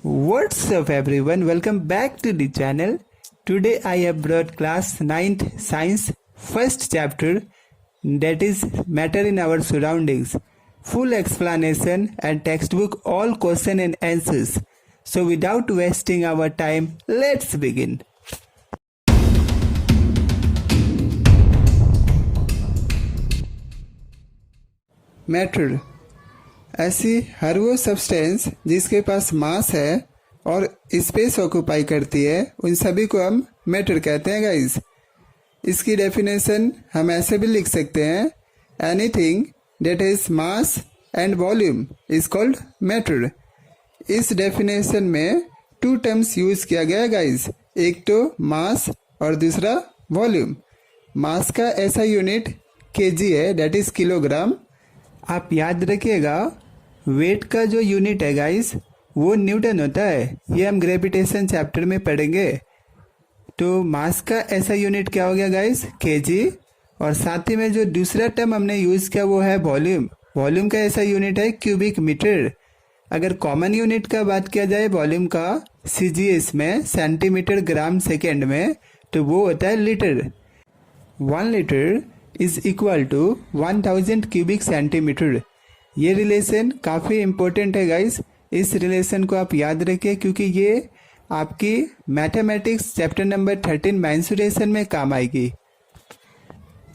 What's up everyone, welcome back to the channel. Today I have brought class 9th science first chapter, that is matter in our surroundings. Full explanation and textbook all question and answers. So without wasting our time, let's begin. Matter ऐसी हर वो substance जिसके पास मास है और space occupy करती है, उन सभी को हम मैटर कहते हैं गाइस। इसकी डेफिनेशन हम ऐसे भी लिख सकते हैं, anything that is mass and volume is called matter. इस डेफिनेशन में टू टर्म्स यूज किया गया है गाइस, एक तो मास और दूसरा वॉल्यूम। मास का ऐसा यूनिट केजी है, दैट इज किलोग्राम। आप याद रखिएगा, वेट का जो यूनिट है गाइस वो न्यूटन होता है, ये हम ग्रेविटेशन चैप्टर में पढ़ेंगे। तो मास का ऐसा यूनिट क्या हो गया गाइस, केजी। और साथ ही में जो दूसरा टर्म हमने यूज किया वो है वॉल्यूम। वॉल्यूम का ऐसा यूनिट है क्यूबिक मीटर। अगर कॉमन यूनिट का बात किया जाए वॉल्यूम का सीजीएस में, सेंटीमीटर ग्राम सेकेंड में, तो वो होता है litre. 1 litre is equal to 1000 cubic centimetre. ये रिलेशन काफ़ी इम्पोर्टेंट है गाइस, इस रिलेशन को आप याद रखिए क्योंकि ये आपकी मैथमेटिक्स चैप्टर नंबर 13 मेंसुरेशन में काम आएगी।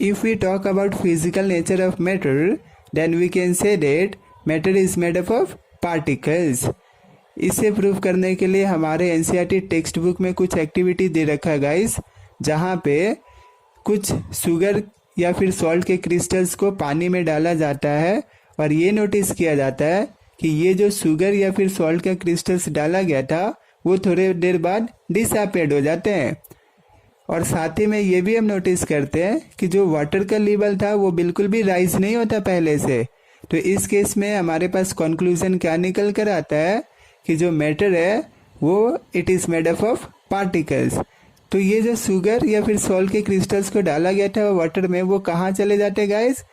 If we talk about physical nature of matter then we can say that matter is made up of particles. इसे प्रूव करने के लिए हमारे एनसीईआरटी टेक्स्ट बुक में कुछ एक्टिविटी दे रखा है गाइस, जहाँ पे कुछ शुगर या फिर सॉल्ट के क्रिस्टल्स को पानी में डाला जाता है और ये नोटिस किया जाता है कि ये जो शुगर या फिर सॉल्ट का क्रिस्टल्स डाला गया था वो थोड़े देर बाद डिसअपियर हो जाते हैं। और साथ ही में ये भी हम नोटिस करते हैं कि जो वाटर का लेवल था वो बिल्कुल भी राइज नहीं होता पहले से। तो इस केस में हमारे पास कंक्लूजन क्या निकल कर आता है कि जो मैटर है वो it is made up of particles. तो ये जो शुगर या फिर सॉल्ट के क्रिस्टल्स को डाला गया था वाटर में, वो कहाँ चले जाते हैं guys?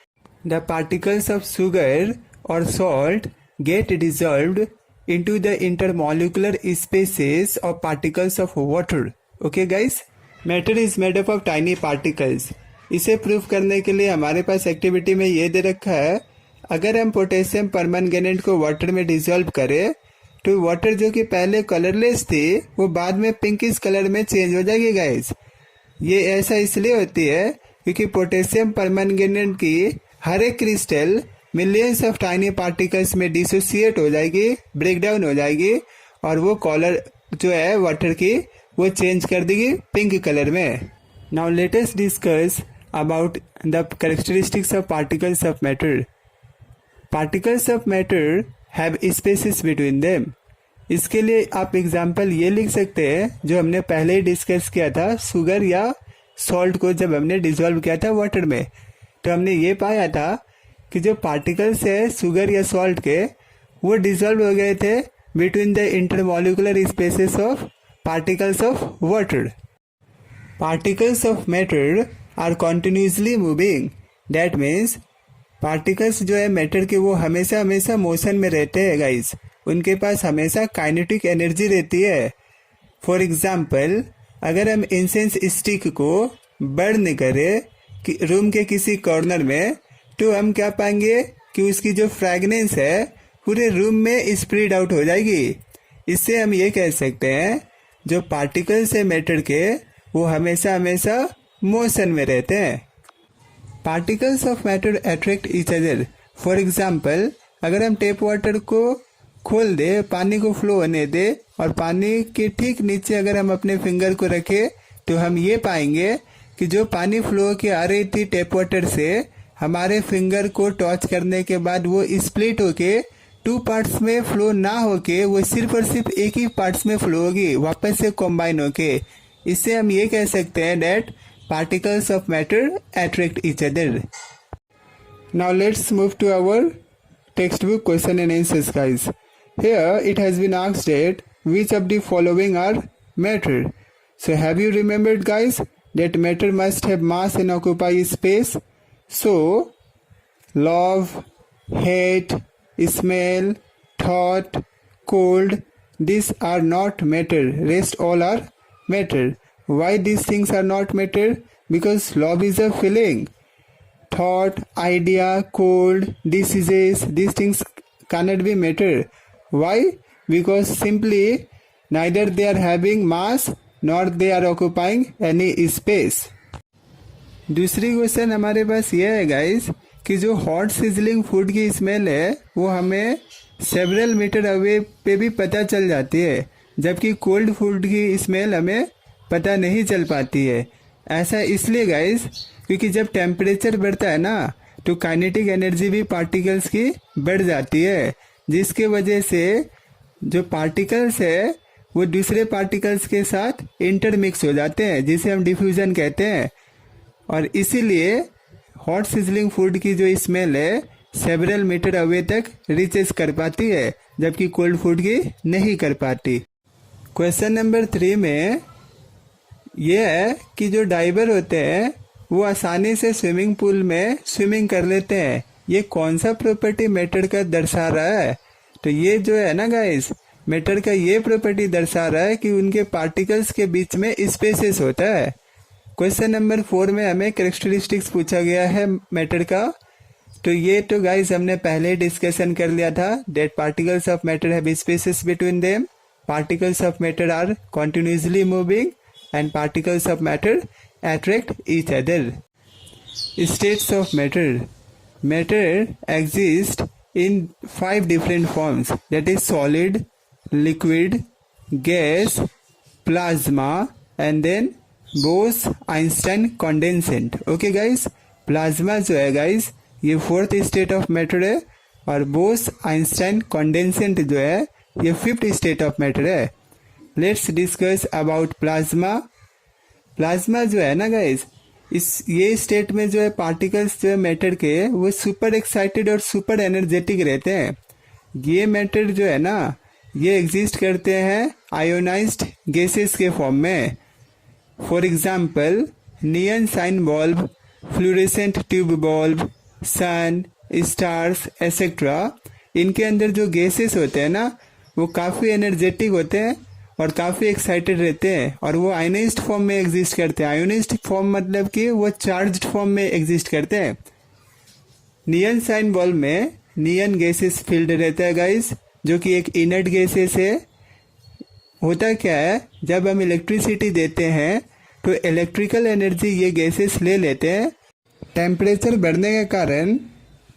The particles of sugar और salt get dissolved into the intermolecular spaces of particles of water. Okay guys, matter is made up of tiny particles. इसे प्रूव करने के लिए हमारे पास एक्टिविटी में ये दे रखा है, अगर हम पोटेशियम परमैंगनेट को वाटर में डिजॉल्व करें तो वाटर जो कि पहले कलरलेस थी वो बाद में पिंकिश कलर में चेंज हो जाएगी गाइस। ये ऐसा इसलिए होती है क्योंकि पोटेशियम परमैंगनेट की हर एक crystal millions of tiny particles में डिसोसिएट हो जाएगी, ब्रेकडाउन हो जाएगी और वो कलर जो है वाटर की वो चेंज कर देगी पिंक कलर में। Now let us discuss about the characteristics of particles of matter. Particles of matter have spaces between them. इसके लिए आप एग्जाम्पल ये लिख सकते हैं जो हमने पहले ही डिस्कस किया था, शुगर या सॉल्ट को जब हमने डिजॉल्व किया था वाटर में, तो हमने ये पाया था कि जो पार्टिकल्स है शुगर या सॉल्ट के वो डिजॉल्व हो गए थे between the intermolecular spaces of particles of water. Particles of matter are continuously moving, that means particles जो है मैटर के वो हमेशा हमेशा मोशन में रहते हैं गाइस, उनके पास हमेशा काइनेटिक एनर्जी रहती है। फॉर एग्जाम्पल, अगर हम इंसेंस स्टिक को बर्न करें कि रूम के किसी कॉर्नर में, तो हम क्या पाएंगे कि उसकी जो फ्रैगनेंस है पूरे रूम में स्प्रेड आउट हो जाएगी। इससे हम ये कह सकते हैं जो पार्टिकल्स है मैटर के वो हमेशा हमेशा मोशन में रहते हैं। Particles of matter attract each other. For example, अगर हम टेप वाटर को खोल दे, पानी को फ्लो होने दे और पानी के ठीक नीचे अगर हम अपने फिंगर को रखें तो हम ये पाएंगे कि जो पानी फ्लो के आ रही थी टेप वाटर से, हमारे फिंगर को टच करने के बाद वो स्प्लिट होके 2 पार्ट्स में फ्लो ना होके वो सिर्फ और सिर्फ एक ही पार्ट्स में फ्लो होगी, वापस से कॉम्बाइन होके। इससे हम ये कह सकते हैं that particles of matter attract each other. Now let's move to our textbook question and answers guys. Here it has been asked that which of the following are matter. So have you remembered guys that matter must have mass and occupy space? So love, hate, smell, thought, cold, these are not matter, rest all are matter. Why these things are not matter? Because love is a feeling. Thought, idea, cold, diseases, these things cannot be matter. Why? Because simply neither they are having mass nor they are occupying any space. दूसरी question हमारे पास ये है guys कि जो hot sizzling food की smell है वो हमें सेवरल मीटर अवे पे भी पता चल जाती है, जबकि कोल्ड फूड की स्मेल हमें पता नहीं चल पाती है। ऐसा इसलिए गाइस क्योंकि जब टेम्परेचर बढ़ता है ना तो काइनेटिक एनर्जी भी पार्टिकल्स की बढ़ जाती है, जिसके वजह से जो पार्टिकल्स है वो दूसरे पार्टिकल्स के साथ इंटरमिक्स हो जाते हैं, जिसे हम डिफ्यूजन कहते हैं। और इसीलिए हॉट सिजलिंग फूड की जो स्मेल है सेवरल मीटर अवे तक रीचेस कर पाती है, जबकि कोल्ड फूड की नहीं कर पाती। क्वेश्चन नंबर 3 में यह है कि जो डाइवर होते हैं वो आसानी से स्विमिंग पूल में स्विमिंग कर लेते हैं। ये कौन सा प्रॉपर्टी मैटर का दर्शा रहा है? तो ये जो है ना गाइस, मैटर का ये प्रॉपर्टी दर्शा रहा है कि उनके पार्टिकल्स के बीच में स्पेसेस होता है। क्वेश्चन नंबर 4 में हमें कैरेक्टरिस्टिक्स पूछा गया है मैटर का। तो ये तो गाइस हमने पहले डिस्कशन कर लिया था, that particles of matter have spaces between them, particles of matter are continuously moving and particles of matter attract each other. States of matter, matter exist in 5 different forms, that is solid, liquid, gas, plasma and then Bose-Einstein condensate। Okay guys, plasma जो है guys ये 4th state of matter है और बोस-आइंस्टाइन condensate जो है ये 5th state of matter है। Let's discuss about plasma. Plasma जो है ना गाइस, ये स्टेट में जो है पार्टिकल्स जो है मैटर के वो सुपर एक्साइटेड और सुपर एनर्जेटिक रहते हैं। ये मैटर जो है ना ये एग्जिस्ट करते हैं आयोनाइज्ड गैसेस के फॉर्म में। For example neon sign bulb, fluorescent tube bulb, sun, stars etcetera. इनके अंदर जो गैसेस होते हैं ना वो काफ़ी एनर्जेटिक होते हैं और काफ़ी एक्साइटेड रहते हैं और वो आयोनाइज्ड फॉर्म में एग्जिस्ट करते हैं। आयोनाइज्ड फॉर्म मतलब कि वो चार्ज्ड फॉर्म में एग्जिस्ट करते हैं। नियन साइन बल्ब में नियन गैसेस फील्ड रहता है गाइस, जो कि एक इनर्ट गैसेस है। होता क्या है, जब हम इलेक्ट्रिसिटी देते हैं तो इलेक्ट्रिकल एनर्जी ये गैसेस ले लेते हैं। टेम्परेचर बढ़ने के कारण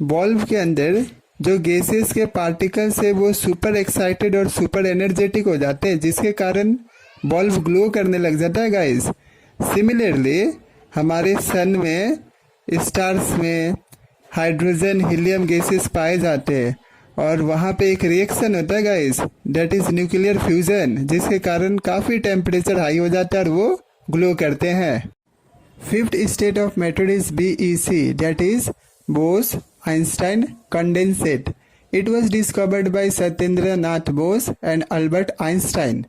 बल्ब के अंदर जो गैसेस के पार्टिकल्स है वो सुपर एक्साइटेड और सुपर एनर्जेटिक हो जाते हैं, जिसके कारण बल्ब ग्लो करने लग जाता है गाइस। सिमिलरली हमारे सन में, स्टार्स में हाइड्रोजन हीलियम गैसेस पाए जाते हैं और वहाँ पे एक रिएक्शन होता है guys, that is nuclear fusion, जिसके कारण काफ़ी टेम्परेचर हाई हो जाता है और वो ग्लो करते हैं। 5th state of matter is BEC, that is Bose-Einstein condensate. It was discovered by Satyendra Nath Bose and Albert Einstein.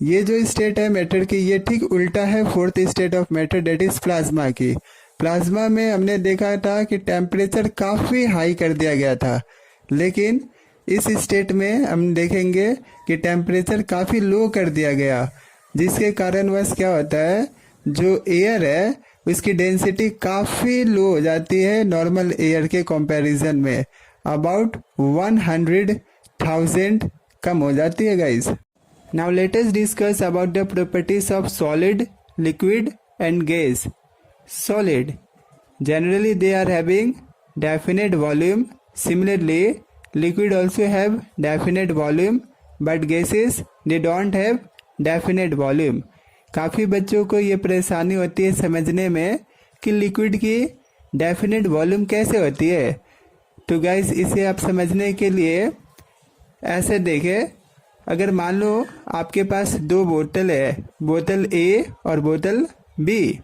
ये जो स्टेट है मैटर की ये ठीक उल्टा है 4th state of matter that is plasma की। प्लाज्मा में हमने देखा था कि टेम्परेचर काफ़ी हाई कर दिया गया था, लेकिन इस स्टेट में हम देखेंगे कि टेम्परेचर काफ़ी लो कर दिया गया, जिसके कारण बस क्या होता है जो एयर है उसकी डेंसिटी काफ़ी लो हो जाती है नॉर्मल एयर के कंपैरिजन में, अबाउट 100,000 कम हो जाती है guys. Now let us discuss about the properties of solid, liquid and gas. Solid generally they are having definite volume, similarly liquid also have definite volume but gases they don't have definite volume. काफ़ी बच्चों को ये परेशानी होती है समझने में कि लिक्विड की डेफिनेट वॉल्यूम कैसे होती है। तो गाइस इसे आप समझने के लिए ऐसे देखें, अगर मान लो आपके पास 2 बोतल है, बोतल A और बोतल B।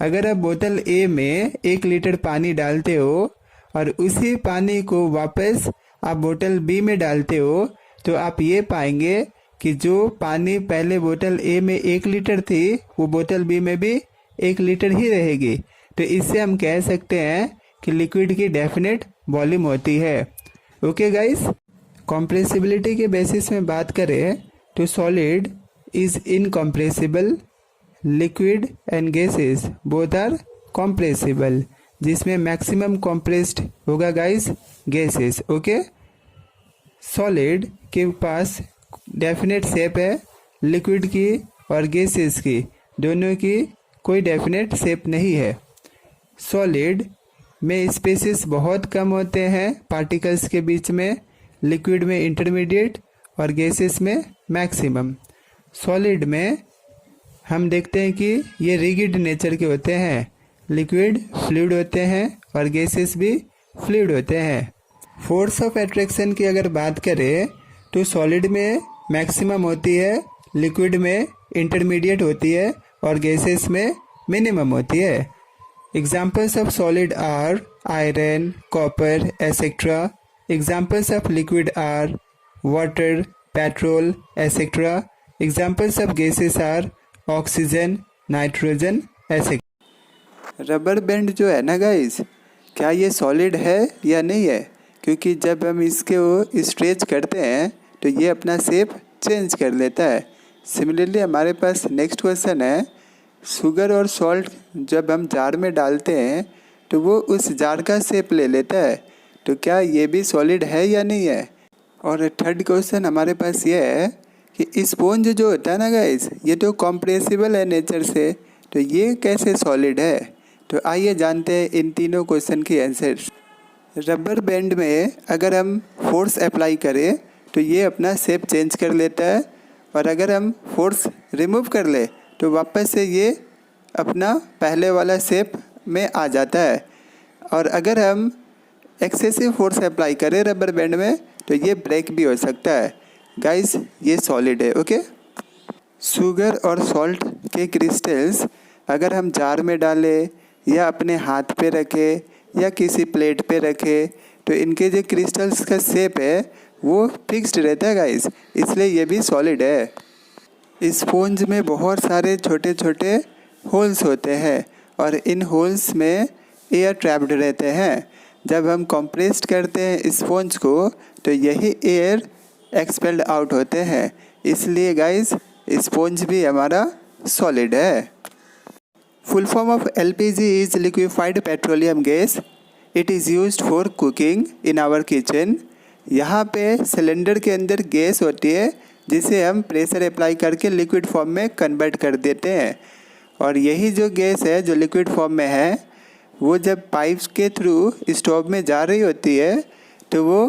अगर आप बोतल A में 1 लीटर पानी डालते हो और उसी पानी को वापस आप बोतल B में डालते हो तो आप ये पाएंगे कि जो पानी पहले बोतल A में 1 लीटर थी वो बोतल B में भी 1 लीटर ही रहेगी। तो इससे हम कह सकते हैं कि लिक्विड की डेफिनेट वॉल्यूम होती है। ओके गाइस, कॉम्प्रेसिबिलिटी के बेसिस में बात करें तो solid is incompressible, liquid and gases both are compressible, जिसमें मैक्सिमम कॉम्प्रेस्ड होगा गाइस गैसेस। ओके, सॉलिड के पास डेफिनेट शेप है, लिक्विड की और गैसेस की दोनों की कोई डेफिनेट शेप नहीं है। सॉलिड में स्पेसेस बहुत कम होते हैं पार्टिकल्स के बीच में, लिक्विड में इंटरमीडिएट और गैसेस में मैक्सिमम। सॉलिड में हम देखते हैं कि ये रिगिड नेचर के होते हैं, लिक्विड फ्लूइड होते हैं और गैसेस भी फ्लूइड होते हैं। फोर्स ऑफ अट्रैक्शन की अगर बात करें तो सॉलिड में मैक्सिमम होती है, लिक्विड में इंटरमीडिएट होती है और गैसेस में मिनिमम होती है। Examples of solid are iron, copper etcetera. Examples of liquid are water, petrol etcetera. Examples of gases are oxygen, nitrogen etcetera. Rubber band जो है ना गाइस, क्या ये सॉलिड है या नहीं है? क्योंकि जब हम इसके स्ट्रेच करते हैं तो ये अपना शेप चेंज कर लेता है। सिमिलरली हमारे पास नेक्स्ट क्वेश्चन है, शुगर और सॉल्ट जब हम जार में डालते हैं तो वो उस जार का शेप ले लेता है, तो क्या ये भी सॉलिड है या नहीं है? और थर्ड क्वेश्चन हमारे पास ये है कि स्पॉन्ज जो होता है ना गाइस, ये तो कॉम्प्रेसिबल है नेचर से, तो ये कैसे सॉलिड है? तो आइए जानते हैं इन तीनों क्वेश्चन की आंसर्स। रबर बैंड में अगर हम फोर्स अप्लाई करें तो ये अपना शेप चेंज कर लेता है, और अगर हम फोर्स रिमूव कर ले तो वापस से ये अपना पहले वाला शेप में आ जाता है। और अगर हम एक्सेसिव फोर्स अप्लाई करें रबर बैंड में तो ये ब्रेक भी हो सकता है। गाइस ये सॉलिड है। ओके, शुगर और सॉल्ट के क्रिस्टल्स अगर हम जार में डालें या अपने हाथ पे रखें या किसी प्लेट पे रखें तो इनके जो क्रिस्टल्स का शेप है वो फिक्स्ड रहता है गाइस, इसलिए ये भी सॉलिड है। स्पॉन्ज में बहुत सारे छोटे छोटे होल्स होते हैं और इन होल्स में एयर ट्रैप्ड रहते हैं। जब हम कंप्रेस्ड करते हैं स्पॉन्ज को तो यही एयर एक्सपेल्ड आउट होते हैं, इसलिए गाइस स्पॉन्ज भी हमारा सॉलिड है। Full form of LPG is liquefied petroleum gas. It is used for cooking in our kitchen. यहाँ पे सिलेंडर के अंदर गैस होती है जिसे हम प्रेशर अप्लाई करके लिक्विड फॉर्म में कन्वर्ट कर देते हैं, और यही जो गैस है जो लिक्विड फॉर्म में है वो जब पाइप्स के थ्रू स्टोव में जा रही होती है तो वो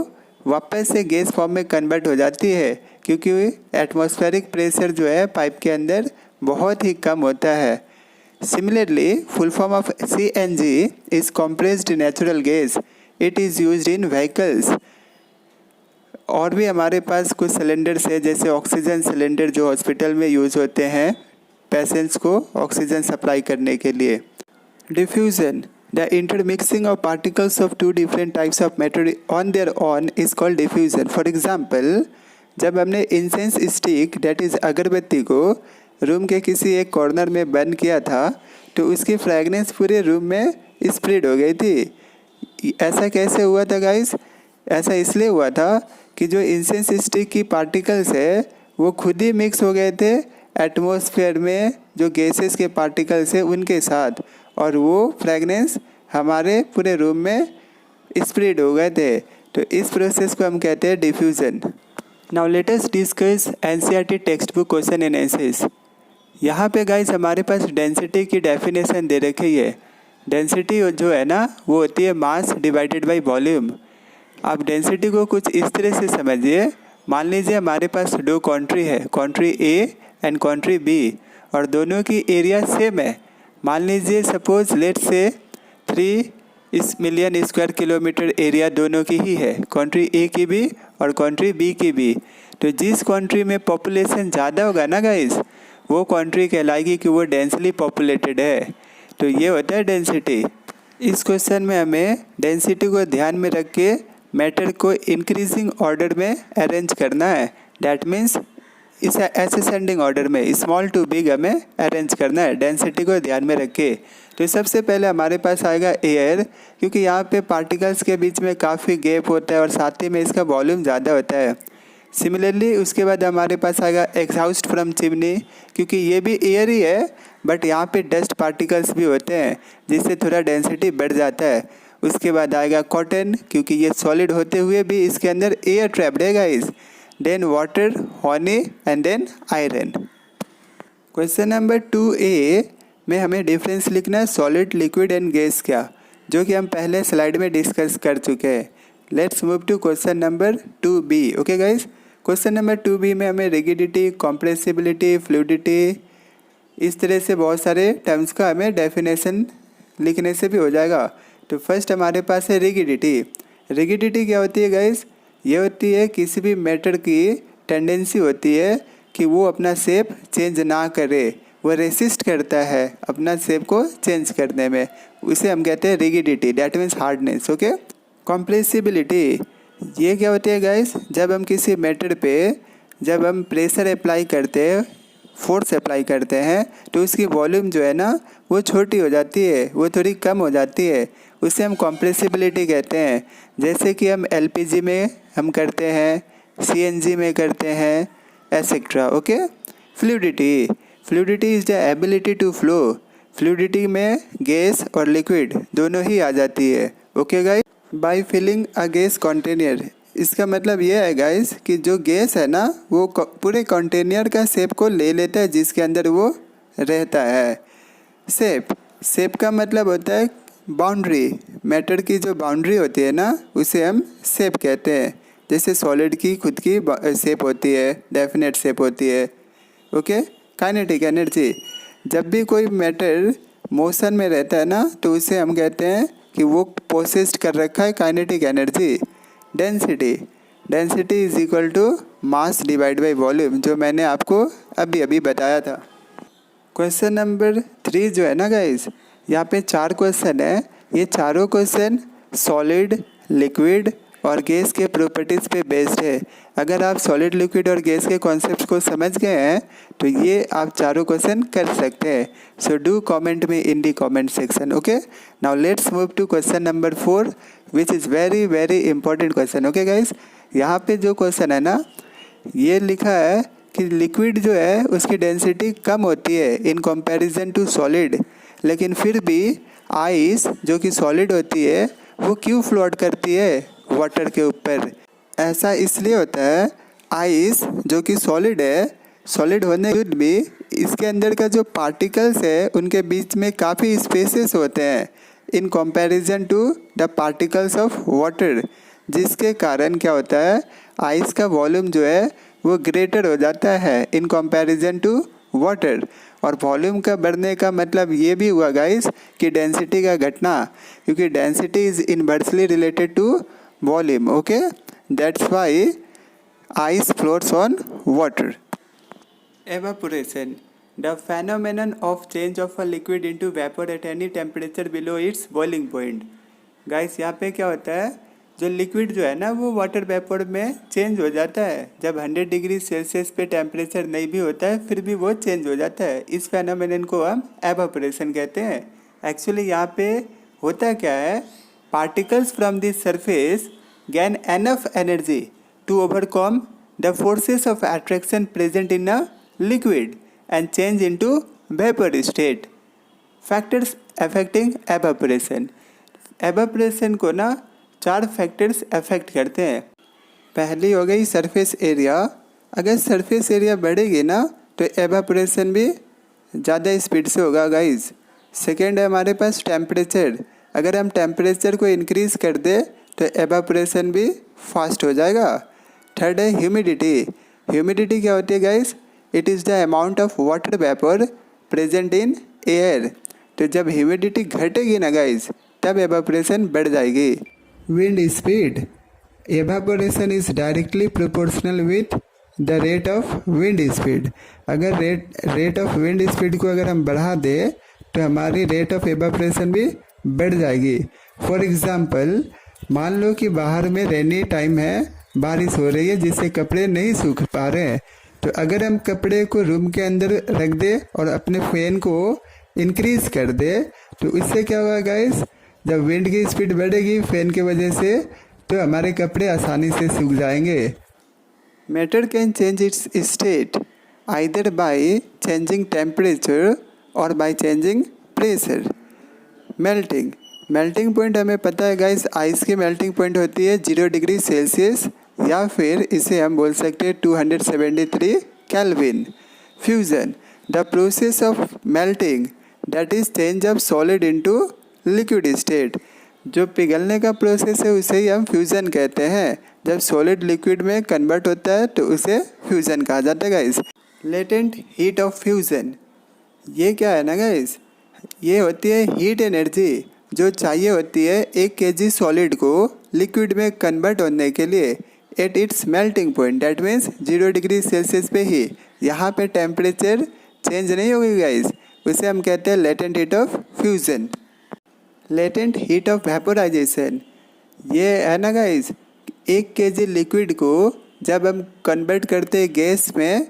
वापस से गैस फॉर्म में कन्वर्ट हो जाती है, क्योंकि एटमॉस्फेरिक प्रेशर जो है पाइप के अंदर बहुत ही कम होता है। Similarly full form of CNG is compressed natural gas. It is used in vehicles. और भी हमारे पास कुछ सिलेंडर्स है जैसे ऑक्सीजन सिलेंडर जो हॉस्पिटल में यूज़ होते हैं पेशेंट्स को ऑक्सीजन सप्लाई करने के लिए। Diffusion, the intermixing of particles of two different types of matter on their own is called diffusion. For example, जब हमने इंसेंस स्टिक डेट इज़ अगरबत्ती को रूम के किसी एक कॉर्नर में बंद किया था तो उसकी फ्रेगनेंस पूरे रूम में स्प्रेड हो गई थी। ऐसा कैसे हुआ था गाइस? ऐसा इसलिए हुआ था कि जो इंसेंस स्टिक की पार्टिकल्स है वो खुद ही मिक्स हो गए थे एटमॉस्फेयर में जो गैसेस के पार्टिकल्स है उनके साथ, और वो फ्रेगनेंस हमारे पूरे रूम में स्प्रेड हो गए थे। तो इस प्रोसेस को हम कहते हैं diffusion. Now let us discuss NCERT text book question and answers. यहाँ पे गाइस हमारे पास डेंसिटी की डेफिनेशन दे रखी है। डेंसिटी जो है ना वो होती है मास डिवाइडेड बाय वॉल्यूम। आप डेंसिटी को कुछ इस तरह से समझिए, मान लीजिए हमारे पास दो कंट्री है, country A and country B, और दोनों की एरिया सेम है। मान लीजिए सपोज लेट से 3 मिलियन स्क्वायर किलोमीटर एरिया दोनों की ही है, कंट्री ए की भी और कंट्री बी की भी। तो जिस कंट्री में पॉपुलेशन ज़्यादा होगा ना गाइस वो कंट्री कहलाएगी कि वो डेंसली पॉपुलेटेड है। तो ये होता है डेंसिटी। इस क्वेश्चन में हमें डेंसिटी को ध्यान में रख के मैटर को इंक्रीजिंग ऑर्डर में अरेंज करना है। डैट मीन्स इसे असेंडिंग ऑर्डर में स्मॉल टू बिग हमें अरेंज करना है डेंसिटी को ध्यान में रख के। तो सबसे पहले हमारे पास आएगा एयर, क्योंकि यहाँ पे पार्टिकल्स के बीच में काफ़ी गैप होता है और साथ ही में इसका वॉल्यूम ज़्यादा होता है। सिमिलरली उसके बाद हमारे पास आएगा एग्जॉस्ट फ्रॉम चिमनी, क्योंकि ये भी एयर ही है बट यहाँ पे डस्ट पार्टिकल्स भी होते हैं जिससे थोड़ा डेंसिटी बढ़ जाता है। उसके बाद आएगा कॉटन, क्योंकि ये सॉलिड होते हुए भी इसके अंदर एयर ट्रैप्ड है guys. Then water, honey and then iron. Question number 2A में हमें डिफरेंस लिखना है सॉलिड, लिक्विड एंड गैस क्या, जो कि हम पहले स्लाइड में डिस्कस कर चुके हैं। Let's move to question number 2B। Okay guys, question number 2B में हमें रिगिडिटी, कॉम्प्रेसिबिलिटी, फ्लूइडिटी, इस तरह से बहुत सारे टर्म्स का हमें डेफिनेशन लिखने से भी हो जाएगा। तो फर्स्ट हमारे पास है रिगिडिटी। रिगिडिटी क्या होती है गाइस? ये होती है किसी भी मैटर की टेंडेंसी होती है कि वो अपना शेप चेंज ना करे, वो रेसिस्ट करता है अपना शेप को चेंज करने में, उसे हम कहते हैं rigidity, that means hardness. Okay. Compressibility ये क्या होती है गाइस? जब हम किसी मैटर पे जब हम प्रेशर अप्लाई करते हैं, फोर्स अप्लाई करते हैं, तो उसकी वॉल्यूम जो है ना वो छोटी हो जाती है, वो थोड़ी कम हो जाती है, उसे हम कॉम्प्रेसिबिलिटी कहते हैं। जैसे कि हम LPG में हम करते हैं, CNG में करते हैं, etcetera. Okay. Fluidity is the ability to flow. Fluidity में गैस और लिक्विड दोनों ही आ जाती है। Okay guys. By filling a gas container, इसका मतलब ये है गाइस कि जो गैस है ना वो पूरे कंटेनर का शेप को ले लेता है जिसके अंदर वो रहता है। शेप का मतलब होता है बाउंड्री, मैटर की जो बाउंड्री होती है ना उसे हम शेप कहते हैं। जैसे सॉलिड की खुद की शेप होती है, डेफिनेट शेप होती है। ओके। काइनेटिक एनर्जी, जब भी कोई मैटर मोशन में रहता है ना तो उसे हम कहते हैं कि वो पोसेस्ड कर रखा है kinetic energy. Density is equal to mass divide by volume, जो मैंने आपको अभी अभी बताया था। क्वेश्चन नंबर 3 जो है ना गाइस, यहाँ पे 4 क्वेश्चन है। ये चारों क्वेश्चन सॉलिड, लिक्विड और गैस के प्रॉपर्टीज़ पे बेस्ड है। अगर आप सॉलिड, लिक्विड और गैस के कॉन्सेप्ट को समझ गए हैं तो ये आप चारों क्वेश्चन कर सकते हैं। सो डू कमेंट में in the comment section. Okay. Now let's move to question number 4 which is very very important question. Okay guys, यहाँ पे जो क्वेश्चन है ना ये लिखा है कि लिक्विड जो है उसकी डेंसिटी कम होती है इन कंपैरिजन टू सॉलिड, लेकिन फिर भी आइस जो कि सॉलिड होती है वो क्यों फ्लोट करती है वाटर के ऊपर? ऐसा इसलिए होता है, आइस जो कि सॉलिड है, सॉलिड होने के भी इसके अंदर का जो पार्टिकल्स है उनके बीच में काफ़ी स्पेसेस होते हैं in comparison to the particles of water, जिसके कारण क्या होता है आइस का वॉल्यूम जो है वो ग्रेटर हो जाता है इन कंपैरिजन टू वाटर। और वॉल्यूम का बढ़ने का मतलब ये भी हुआ गाइस कि डेंसिटी का घटना, क्योंकि density is inversely related to volume. Okay, that's why ice floats on water. Evaporation, the phenomenon of change of a liquid into vapor at any temperature below its boiling point। Guys यहाँ पे क्या होता है, जो liquid जो है ना वो वाटर वेपर में चेंज हो जाता है। जब 100 डिग्री सेल्सियस पे टेम्परेचर नहीं भी होता है फिर भी वो चेंज हो जाता है। इस फेनोमेनन को हम एवापोरेशन कहते हैं। एक्चुअली यहाँ पे होता क्या है, particles from the surface gain enough energy to overcome the forces of attraction present in a liquid and change into vapor state। Factors affecting evaporation, evaporation को ना 4 फैक्टर्स अफेक्ट करते हैं। पहली हो गई सरफेस एरिया, अगर सरफेस एरिया बढ़ेगी ना तो एवापोरेशन भी ज़्यादा स्पीड से होगा गाइज। सेकेंड है हमारे पास टेम्परेचर, अगर हम टेम्परेचर को इंक्रीज़ कर दे तो एवापोरेशन भी फास्ट हो जाएगा। थर्ड है ह्यूमिडिटी, ह्यूमिडिटी क्या होती है guys, it is the amount of water vapour present in air. तो जब ह्यूमिडिटी घटेगी ना गाइज तब एवापोरेशन बढ़ जाएगी। Wind speed, evaporation is directly proportional with the rate of wind speed. अगर रेट ऑफ विंड स्पीड को अगर हम बढ़ा दें तो हमारी रेट ऑफ एवापोरेशन भी बढ़ जाएगी। फॉर एग्ज़ाम्पल, मान लो कि बाहर में रेनी टाइम है, बारिश हो रही है जिससे कपड़े नहीं सूख पा रहे हैं, तो अगर हम कपड़े को रूम के अंदर रख दे और अपने फैन को इंक्रीज कर दे तो इससे क्या होगा गाइस, जब विंड की स्पीड बढ़ेगी फैन की वजह से तो हमारे कपड़े आसानी से सूख जाएंगे। Matter can change its state either by changing temperature और by changing pressure. Melting point हमें पता है गाइस, आइस की मेल्टिंग पॉइंट होती है 0 डिग्री सेल्सियस या फिर इसे हम बोल सकते हैं 273 kelvin. Fusion, the process of melting that is change of solid into liquid state. जो पिघलने का प्रोसेस है उसे ही हम फ्यूज़न कहते हैं। जब सॉलिड लिक्विड में कन्वर्ट होता है तो उसे फ्यूज़न कहा जाता है guys. Latent heat of fusion, ये क्या है ना गाइस, ये होती है हीट एनर्जी जो चाहिए होती है 1 kg सॉलिड को लिक्विड में कन्वर्ट होने के लिए at its melting point, that means 0 degree Celsius पे ही। यहाँ पे टेम्परेचर चेंज नहीं होगी गाइस, उसे हम कहते हैं latent heat of fusion. Latent heat of vaporisation, ये है ना गाइस, 1 kg लिक्विड को जब हम कन्वर्ट करते हैं गैस में,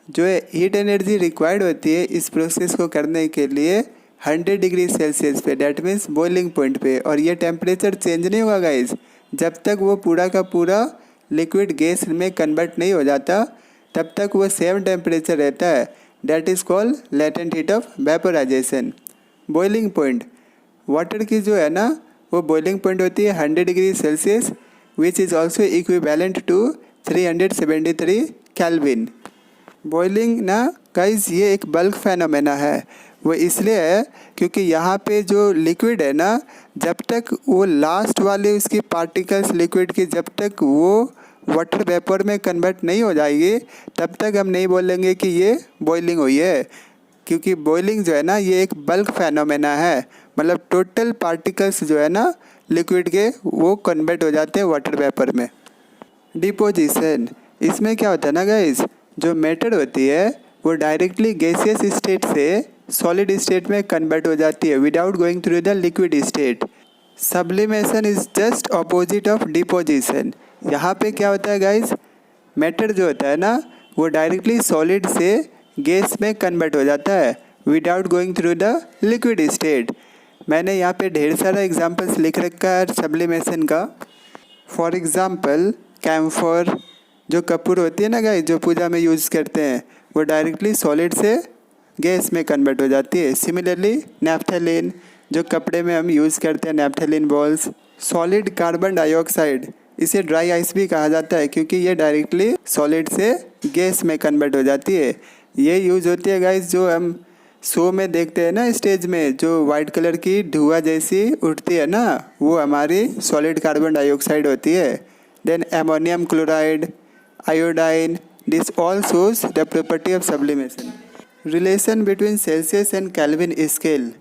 जो हीट एनर्जी रिक्वायर्ड होती है इस प्रोसेस को करने के लिए 100 डिग्री सेल्सियस पे, डैट मीन्स बॉइलिंग पॉइंट पे। और ये टेम्परेचर चेंज नहीं होगा गाइस जब तक वो पूरा का पूरा लिक्विड गैस में कन्वर्ट नहीं हो जाता, तब तक वो सेम टेम्परेचर रहता है। That is called latent heat of vaporisation. Boiling point, water की जो है ना वो बॉइलिंग पॉइंट होती है 100 degree Celsius which is also equivalent to 373 kelvin. Boiling ना गाइस ये एक बल्क फेनोमेना है। वो इसलिए है क्योंकि यहाँ पे जो लिक्विड है ना, जब तक वो लास्ट वाले उसकी पार्टिकल्स लिक्विड की जब तक वो वाटर वेपर में कन्वर्ट नहीं हो जाएगी तब तक हम नहीं बोलेंगे कि ये बॉइलिंग हुई है। क्योंकि बॉइलिंग जो है ना ये एक बल्क फेनोमेना है, मतलब टोटल पार्टिकल्स जो है ना लिक्विड के वो कन्वर्ट हो जाते हैं वाटर वेपर में। डिपोजिशन, इसमें क्या होता है ना गाइस, जो मैटर होती है वो डायरेक्टली गैसियस स्टेट से सॉलिड स्टेट में कन्वर्ट हो जाती है without going through the liquid state. Sublimation is just opposite of deposition. यहाँ पे क्या होता है गाइस, मैटर जो होता है ना वो डायरेक्टली सॉलिड से गैस में कन्वर्ट हो जाता है without going through the liquid state. मैंने यहाँ पे ढेर सारा एग्जांपल्स लिख रखा है सब्लिमेशन का। फॉर एग्जांपल कैम्फर, जो कपूर होती है ना गाइस जो पूजा में यूज़ करते हैं, वो डायरेक्टली सॉलिड से गैस में कन्वर्ट हो जाती है। सिमिलरली नैफ्थेलिन, जो कपड़े में हम यूज़ करते हैं नैफ्थेलिन बॉल्स। सॉलिड कार्बन डाइऑक्साइड, इसे ड्राई आइस भी कहा जाता है क्योंकि ये डायरेक्टली सॉलिड से गैस में कन्वर्ट हो जाती है। ये यूज़ होती है गाइस जो हम शो में देखते हैं ना स्टेज में, जो वाइट कलर की धुआं जैसी उठती है ना, वो हमारी सॉलिड कार्बन डाइऑक्साइड होती है। Then ammonium chloride, iodine, this all shows the property of sublimation. Relation between Celsius and kelvin scale,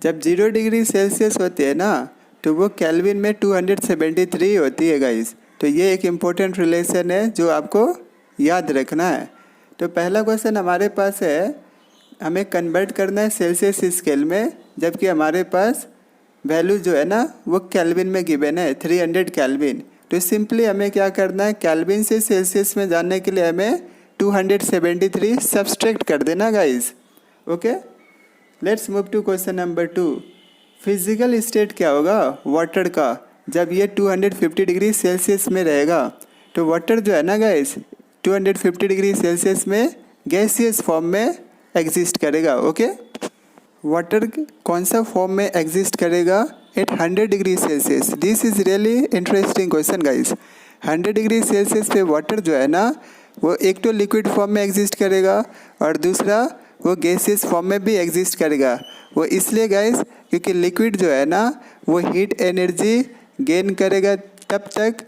जब 0 डिग्री सेल्सियस होती है ना तो वो केल्विन में 273 होती है गाइस। तो ये एक इम्पोर्टेंट रिलेशन है जो आपको याद रखना है। तो पहला क्वेश्चन हमारे पास है, हमें कन्वर्ट करना है सेल्सियस स्केल में, जबकि हमारे पास वैल्यू जो है ना वो केल्विन में गिवन है 300 केल्विन। तो सिंपली हमें क्या करना है, केल्विन से सेल्सियस में जाने के लिए हमें 273 सब्सट्रैक्ट कर देना guys. Okay, let's move to question number 2। Physical state क्या होगा वाटर का जब ये 250 डिग्री सेल्सियस में रहेगा। तो वाटर जो है ना गाइस 250 डिग्री सेल्सियस में गैसियस फॉर्म में एग्जिस्ट करेगा। ओके, वाटर कौन सा फॉर्म में एग्जिस्ट करेगा at 100 degree Celsius. This is really interesting question guys. 100 degree Celsius पे वाटर जो है ना वो एक तो लिक्विड फॉर्म में एग्जिस्ट करेगा और दूसरा वो गैसियस फॉर्म में भी एग्जिस्ट करेगा। वो इसलिए गाइस क्योंकि लिक्विड जो है ना वो हीट एनर्जी गेन करेगा तब तक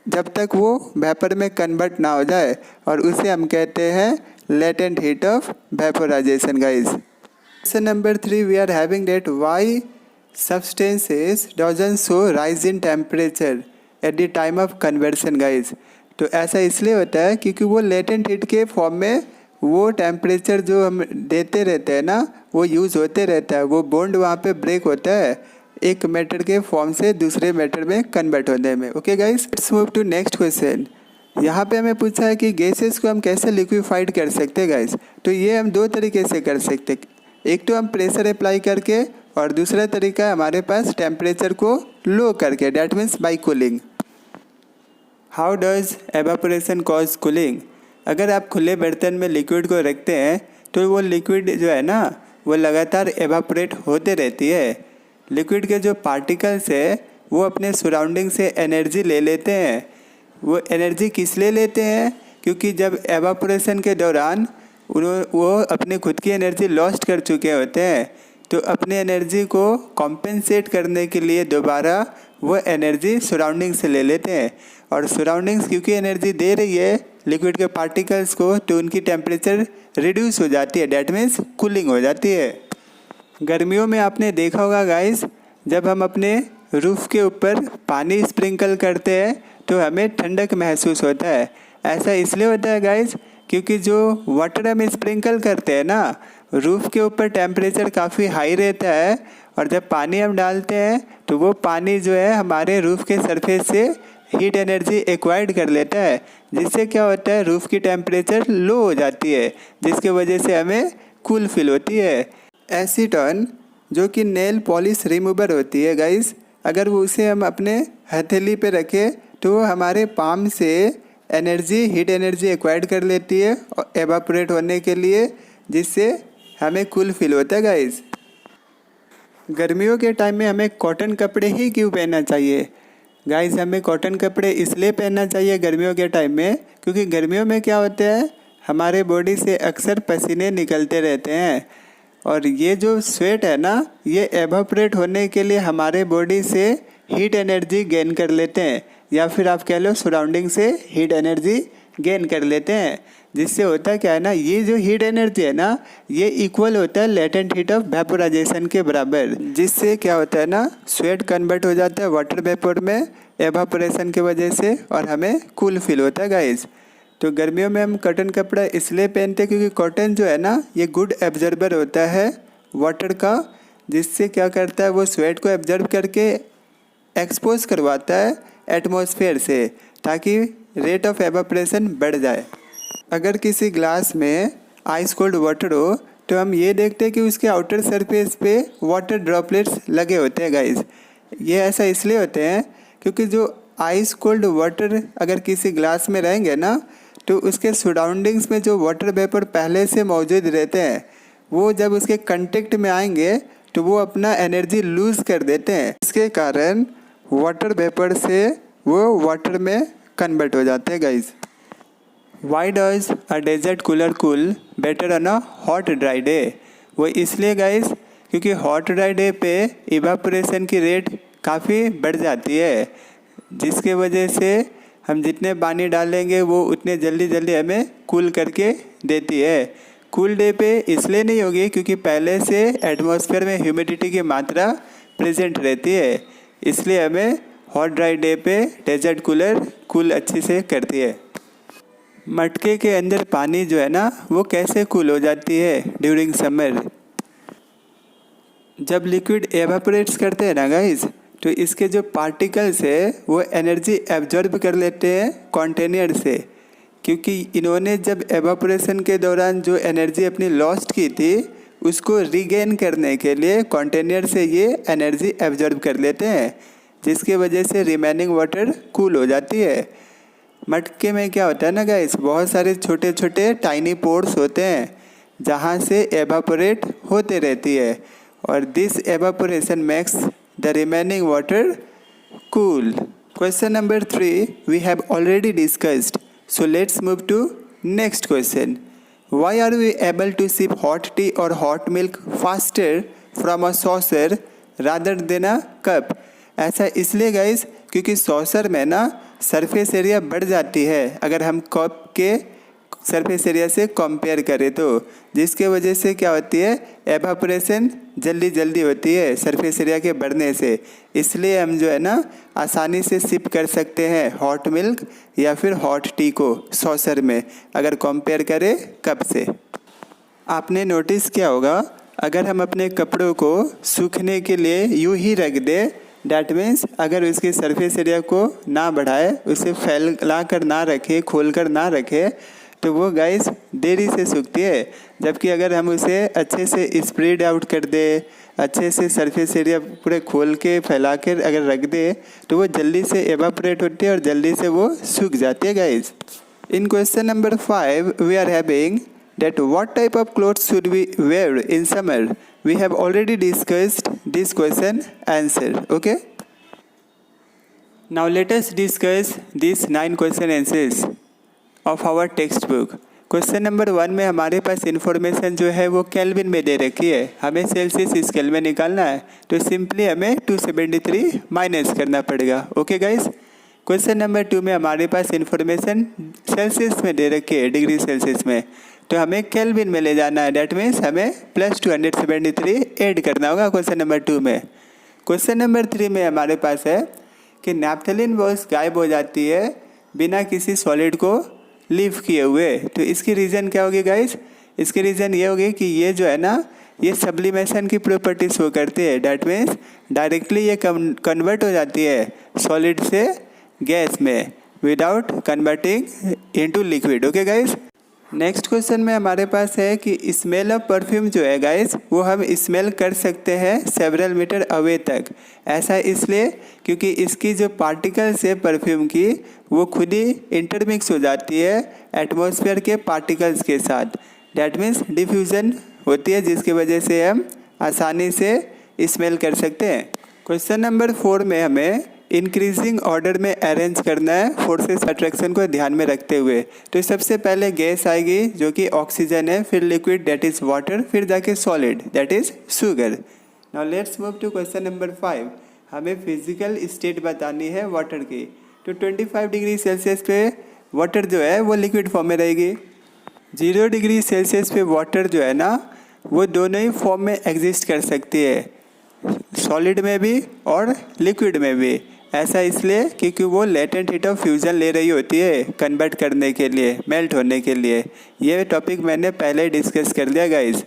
जब तक वो वेपर में कन्वर्ट ना हो जाए, और उसे हम कहते हैं latent heat of vaporisation guys. Question number 3 we are having that why substances doesn't show rise in temperature at the time of conversion guys। तो ऐसा इसलिए होता है क्योंकि वो लेटेंट हीट के फॉर्म में वो टेम्परेचर जो हम देते रहते हैं ना वो यूज़ होते रहता है, वो बॉन्ड वहाँ पे ब्रेक होता है एक मैटर के फॉर्म से दूसरे मैटर में कन्वर्ट होने में। Okay guys, let's move to next question. यहाँ पे हमें पूछा है कि गैसेस को हम कैसे लिक्विफाइड कर सकते हैं गाइस। तो ये हम दो तरीके से कर सकते हैं, एक तो हम प्रेशर अप्लाई करके और दूसरा तरीका है हमारे पास टेम्परेचर को लो करके, that means by cooling. How does evaporation cause cooling. अगर आप खुले बर्तन में लिक्विड को रखते हैं तो वो लिक्विड जो है ना वो लगातार एवापोरेट होते रहती है। लिक्विड के जो पार्टिकल्स है वो अपने सराउंडिंग से एनर्जी ले लेते हैं। वो एनर्जी किस लिए लेते हैं, क्योंकि जब एवापोरेशन के दौरान वो अपने खुद की एनर्जी लॉस्ट कर चुके होते हैं, तो अपने एनर्जी को कॉम्पेंसेट करने के लिए दोबारा वो एनर्जी सराउंडिंग से ले लेते हैं। और सराउंडिंग्स क्योंकि एनर्जी दे रही है लिक्विड के पार्टिकल्स को, तो उनकी टेम्परेचर रिड्यूस हो जाती है, डैट मीन्स कूलिंग हो जाती है। गर्मियों में आपने देखा होगा गाइस, जब हम अपने रूफ़ के ऊपर पानी स्प्रिंकल करते हैं तो हमें ठंडक महसूस होता है। ऐसा इसलिए होता है गाइस क्योंकि जो वाटर हम स्प्रिंकल करते हैं ना, रूफ़ के ऊपर टेम्परेचर काफ़ी हाई रहता है, और जब पानी हम डालते हैं तो वो पानी जो है हमारे रूफ़ के सरफेस से हीट एनर्जी एक्वायर्ड कर लेता है, जिससे क्या होता है रूफ़ की टेम्परेचर लो हो जाती है, जिसके वजह से हमें कूल फील होती है। एसीटोन जो कि नेल पॉलिश रिमूवर होती है गाइस, अगर वो उसे हम अपने हथेली पे रखें तो वो हमारे पाम से एनर्जी हीट एनर्जी एक्वायर्ड कर लेती है एवापोरेट होने के लिए, जिससे हमें कूल फील होता है गाइस। गर्मियों के टाइम में हमें कॉटन कपड़े ही क्यों पहनना चाहिए गाइस। हमें कॉटन कपड़े इसलिए पहनना चाहिए गर्मियों के टाइम में, क्योंकि गर्मियों में क्या होता है हमारे बॉडी से अक्सर पसीने निकलते रहते हैं, और ये जो स्वेट है ना ये एवापोरेट होने के लिए हमारे बॉडी से हीट एनर्जी गेन कर लेते हैं, या फिर आप कह लो सराउंडिंग से हीट एनर्जी गेन कर लेते हैं। जिससे होता क्या है ना, ये जो हीट एनर्जी है ना ये इक्वल होता है लेटेंट हीट ऑफ वेपोराइजेशन के बराबर, जिससे क्या होता है ना स्वेट कन्वर्ट हो जाता है वाटर वेपर में एवापोरेशन की वजह से, और हमें कूल फील होता है गाइस। तो गर्मियों में हम कॉटन कपड़ा इसलिए पहनते हैं क्योंकि कॉटन जो है ना ये गुड एब्जॉर्बर होता है वाटर का, जिससे क्या करता है वो स्वेट को एब्जॉर्ब करके एक्सपोज करवाता है एटमॉस्फेयर से, ताकि रेट ऑफ एवापोरेशन बढ़ जाए। अगर किसी ग्लास में आइस कोल्ड वाटर हो तो हम ये देखते हैं कि उसके आउटर सरफेस पे वाटर ड्रॉपलेट्स लगे होते हैं गाइस। ये ऐसा इसलिए होते हैं क्योंकि जो आइस कोल्ड वाटर अगर किसी ग्लास में रहेंगे ना तो उसके सराउंडिंग्स में जो वाटर वेपर पहले से मौजूद रहते हैं वो जब उसके कांटेक्ट में आएंगे तो वो अपना एनर्जी लूज़ कर देते हैं। इसके कारण वाटर वेपर से वो वाटर में कन्वर्ट हो जाते हैं guys. Why does a desert cooler cool better on a hot dry day. वो इसलिए गाइस क्योंकि हॉट ड्राई डे पे इवापोरेशन की रेट काफ़ी बढ़ जाती है, जिसके वजह से हम जितने पानी डालेंगे वो उतने जल्दी हमें कूल करके देती है। कूल डे पे इसलिए नहीं होगी क्योंकि पहले से एटमॉस्फेयर में ह्यूमिडिटी की मात्रा प्रेजेंट रहती है, इसलिए हमें हॉट ड्राई डे पे डेजर्ट कूलर कूल अच्छी से करती है। मटके के अंदर पानी जो है ना वो कैसे कूल हो जाती है ड्यूरिंग समर। जब लिक्विड एवापोरेट्स करते हैं ना गाइस तो इसके जो पार्टिकल्स है वो एनर्जी एब्जॉर्ब कर लेते हैं कंटेनर से, क्योंकि इन्होंने जब एवापोरेशन के दौरान जो एनर्जी अपनी लॉस्ट की थी उसको रीगेन करने के लिए कंटेनर से ये एनर्जी एब्जॉर्ब कर लेते हैं, जिसकी वजह से रिमेनिंग वाटर कूल हो जाती है। मटके में क्या होता है ना गाइस, बहुत सारे छोटे छोटे टाइनी पोर्स होते हैं जहाँ से एवापोरेट होते रहती है, और this evaporation makes the remaining water cool. Question number 3 we have already discussed, so let's move to next question. Why are we able to sip hot tea or hot milk faster from a saucer rather than a cup? ऐसा इसलिए guys क्योंकि saucer में ना surface area बढ़ जाती है अगर हम कप के सरफेस एरिया से कंपेयर करें तो, जिसके वजह से क्या होती है एवापोरेशन जल्दी होती है सरफेस एरिया के बढ़ने से। इसलिए हम जो है ना आसानी से सिप कर सकते हैं हॉट मिल्क या फिर हॉट टी को सॉसर में अगर कंपेयर करें कप से। आपने नोटिस किया होगा अगर हम अपने कपड़ों को सूखने के लिए यूं ही रख दें, डैट मीन्स अगर उसके सरफेस एरिया को ना बढ़ाए, उसे फैला कर ना रखे, खोल कर ना रखे, तो वो गाइस देरी से सूखती है, जबकि अगर हम उसे अच्छे से स्प्रेड आउट कर दे, अच्छे से सरफेस एरिया पूरे खोल के फैला कर अगर रख दे तो वो जल्दी से एवापोरेट होती है और जल्दी से वो सूख जाती है guys. In question number 5 we are having that what type of clothes should we wear in summer. We have already discussed this question answer. Okay, now let us discuss these 9 question answers of our textbook. Question number 1 में हमारे पास information जो है वो kelvin में दे रखी है, हमें Celsius scale में निकालना है, तो सिंपली हमें 273 माइनस करना पड़ेगा। Okay guys. क्वेश्चन नंबर 2 में हमारे पास इन्फॉर्मेशन सेल्सियस में दे रखी है, डिग्री सेल्सियस में, तो हमें केल्विन में ले जाना है, डैट मीन्स हमें प्लस 273 ऐड करना होगा क्वेश्चन नंबर 2 में। क्वेश्चन नंबर 3 में हमारे पास है कि नैप्थलीन बॉल्स गायब हो जाती है बिना किसी सॉलिड को लीव किए हुए, तो इसकी रीज़न क्या होगी गाइस? इसकी रीज़न ये होगी कि ये जो है ना, ये सब्लिमेशन की प्रॉपर्टी शो करती है, डैट मीन्स डायरेक्टली ये कन्वर्ट हो जाती है सॉलिड से गैस में without converting into liquid. Okay guys. Next question में हमारे पास है कि स्मेल ऑफ परफ्यूम जो है गाइस वो हम स्मेल कर सकते हैं सेवरल मीटर अवे तक। ऐसा इसलिए क्योंकि इसकी जो पार्टिकल्स है परफ्यूम की वो खुद ही इंटरमिक्स हो जाती है एटमॉस्फेयर के पार्टिकल्स के साथ, डैट मीन्स डिफ्यूज़न होती है, जिसकी वजह से हम आसानी से स्मेल कर सकते हैं। क्वेश्चन नंबर 4 में हमें इंक्रीजिंग ऑर्डर में अरेंज करना है फोर्सेस अट्रैक्शन को ध्यान में रखते हुए। तो सबसे पहले गैस आएगी जो कि ऑक्सीजन है, फिर लिक्विड दैट इज़ वाटर, फिर जाके solid that is sugar. Now let's move to question number 5। हमें फिजिकल स्टेट बतानी है वाटर की। तो 25 डिग्री सेल्सियस पे वाटर जो है वो लिक्विड फॉर्म में रहेगी। 0 डिग्री सेल्सियस पे वाटर जो है ना वो दोनों ही फॉर्म में एग्जिस्ट कर सकती है, सॉलिड में भी और लिक्विड में भी। ऐसा इसलिए क्योंकि वो लेटेंट हीट ऑफ फ्यूजन ले रही होती है कन्वर्ट करने के लिए, मेल्ट होने के लिए। ये टॉपिक मैंने पहले डिस्कस कर लिया गाइस।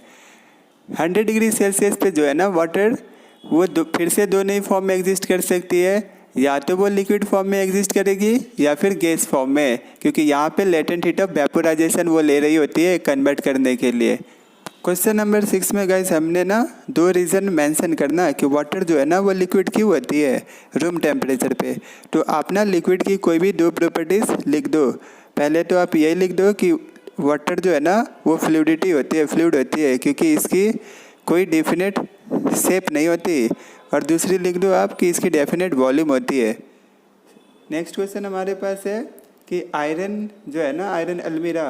100 डिग्री सेल्सियस पे जो है ना वाटर वो फिर से दोनों ही फॉर्म में एग्जिस्ट कर सकती है, या तो वो लिक्विड फॉर्म में एग्जिस्ट करेगी या फिर गैस फॉर्म में, क्योंकि यहाँ पे लेटेंट हीट ऑफ वेपोराइजेशन वो ले रही होती है कन्वर्ट करने के लिए। क्वेश्चन नंबर 6 में गाइस हमने ना 2 रीज़न मेंशन करना कि वाटर जो है ना वो लिक्विड क्यों होती है रूम टेम्परेचर पे। तो आप ना लिक्विड की कोई भी 2 प्रॉपर्टीज़ लिख दो। पहले तो आप यही लिख दो कि वाटर जो है ना वो फ्लूइड होती है क्योंकि इसकी कोई डेफिनेट शेप नहीं होती, और दूसरी लिख दो आप कि इसकी डेफिनेट वॉल्यूम होती है। नेक्स्ट क्वेश्चन हमारे पास है कि आयरन जो है ना, आयरन अलमीरा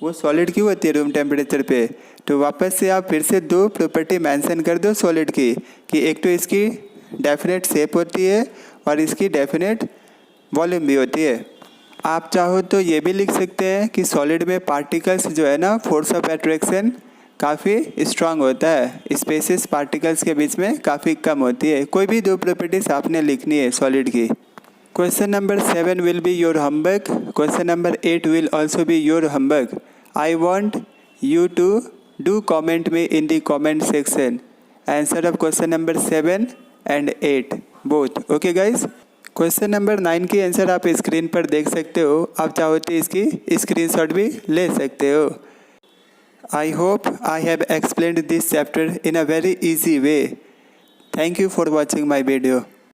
वो सॉलिड क्यों होती है रूम टेम्परेचर पे। तो वापस से आप फिर से 2 प्रॉपर्टी मेंशन कर दो सॉलिड की, कि एक तो इसकी डेफिनेट शेप होती है और इसकी डेफिनेट वॉल्यूम भी होती है। आप चाहो तो ये भी लिख सकते हैं कि सॉलिड में पार्टिकल्स जो है ना फोर्स ऑफ अट्रैक्शन काफ़ी स्ट्रांग होता है, स्पेसेस पार्टिकल्स के बीच में काफ़ी कम होती है। कोई भी 2 प्रॉपर्टीज आपने लिखनी है सॉलिड की। Question number 7 will be your homework. Question number 8 will also be your homework. I want you to do comment me in the comment section. Answer of question number 7 and 8 both. Okay guys. Question number 9 की answer आप screen पर देख सकते हो, आप चाहो तो इसकी स्क्रीनशॉट भी ले सकते हो। I hope I have explained this chapter in a very easy way. Thank you for watching my video.